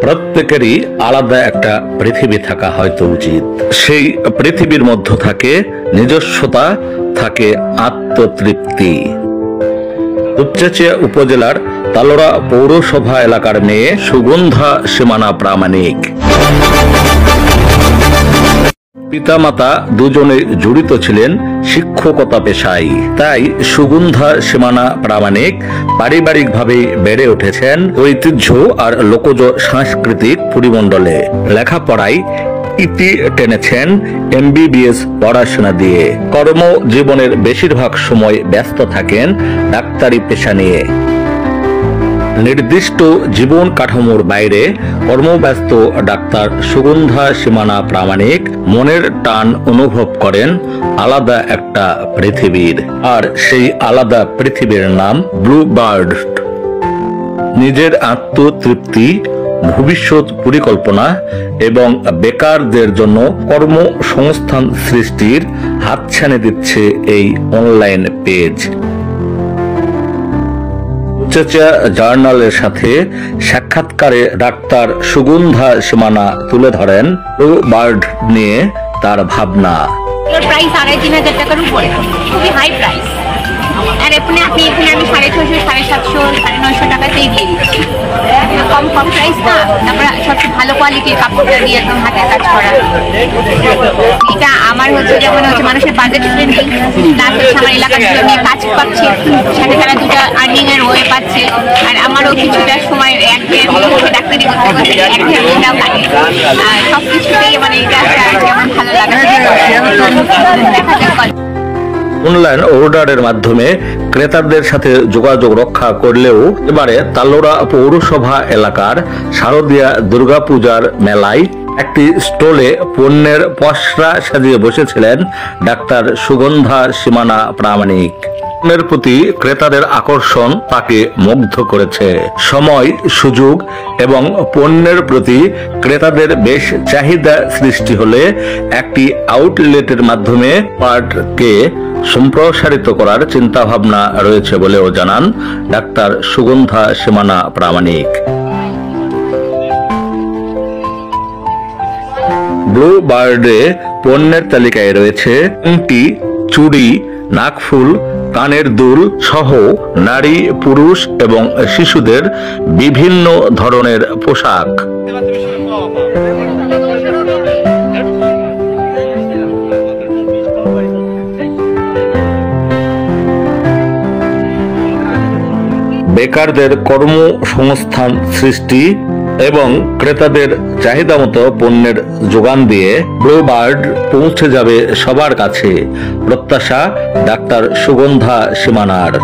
প্রত্যেকেরই আলাদা একটা পৃথিবী থাকা হয়তো উচিত। সেই পৃথিবীর মধ্য থাকে নিজস্বতা, থাকে আত্মতৃপ্তি। দুপচাঁচিয়া উপজেলার তালোড়া পৌরসভা এলাকার মেয়ে সুগন্ধা সীমানা প্রামাণিক। পিতামাতা দুজনে জড়িত ছিলেন শিক্ষকতা পেশায়, তাই সুগন্ধা সীমানা প্রামাণিক পারিবারিকভাবে বেড়ে উঠেছেন ঐতিহ্য আর লোকজ সাংস্কৃতিক পরিমণ্ডলে। লেখাপড়ায় ইতি টেনেছেন MBBS পড়াশোনা দিয়ে। কর্মজীবনের বেশিরভাগ সময় ব্যস্ত থাকেন ডাক্তারি পেশা নিয়ে। নির্দিষ্ট জীবন কাঠামোর বাইরে কর্মব্যস্ত ডাক্তার সুগন্ধা সীমানা প্রামাণিক মনের টান অনুভব করেন আলাদা একটা পৃথিবীর, আর সেই আলাদা পৃথিবীর নাম ব্লু বার্ড। নিজের আত্মতৃপ্তি, ভবিষ্যৎ পরিকল্পনা এবং বেকারদের জন্য কর্মসংস্থান সৃষ্টির হাতছানি দিচ্ছে এই অনলাইন পেজ। দুপচাঁচিয়া জার্নালের সাথে সাক্ষাৎকারে ডাক্তার সুগন্ধা সীমানা তুলে ধরেন ব্লু বার্ড নিয়ে তার ভাবনা। প্রাইস 3,500 টাকার উপরে, খুবই হাই প্রাইস। আর আপনি এখানে আমি 650, 750, 950 টাকাতেই দিয়ে দিচ্ছি। কম প্রাইস না, তারপরে সবচেয়ে ভালো কোয়ালিটির কাপড়টা দিয়ে একদম হাতের কাজ করা। এটা আমার যেমন মানুষের বাজেট ফ্রেন্ডলি, তার আমার এলাকার জন্য নিয়ে কাজ পাচ্ছে, সাথে তারা দুটা আর্নিং এর ওয়ে পাচ্ছে। আর আমারও কিছুটা সময় ডাক্তারি করতে লাগে, সবকিছুতেই এটা কেমন ভালো লাগে। দেখা যাক। অনলাইন অর্ডারের মাধ্যমে ক্রেতাদের সাথে যোগাযোগ রক্ষা করলেও এবারে তালোড়া পৌরসভা এলাকার শারদীয়া দুর্গাপূজার মেলায় একটি স্টলে পণ্যের পসরা সাজিয়ে বসেছিলেন ডাক্তার সুগন্ধা সীমানা প্রামাণিক। পণ্যের প্রতি ক্রেতাদের আকর্ষণ তাকে মুগ্ধ করেছে। সময়, সুযোগ এবং পণ্যের প্রতি ক্রেতাদের বেশ চাহিদা সৃষ্টি হলে একটি আউটলেটের মাধ্যমে পার্টকে সম্প্রসারিত করার চিন্তা ভাবনা রয়েছে বলেও জানান ডাক্তার সুগন্ধা সীমানা প্রামাণিক। ব্লু বার্ডে পণ্যের তালিকায় রয়েছে আংটি, চুড়ি, নাকফুল, কানের দুল সহ নারী, পুরুষ এবং শিশুদের বিভিন্ন ধরনের পোশাক। বেকারদের কর্মসংস্থান সৃষ্টি এবং ক্রেতাদের চাহিদা মতো পণ্যের যোগান দিয়ে ব্লু বার্ড পৌঁছে যাবে সবার কাছে, প্রত্যাশা ডাক্তার সুগন্ধা সীমানার।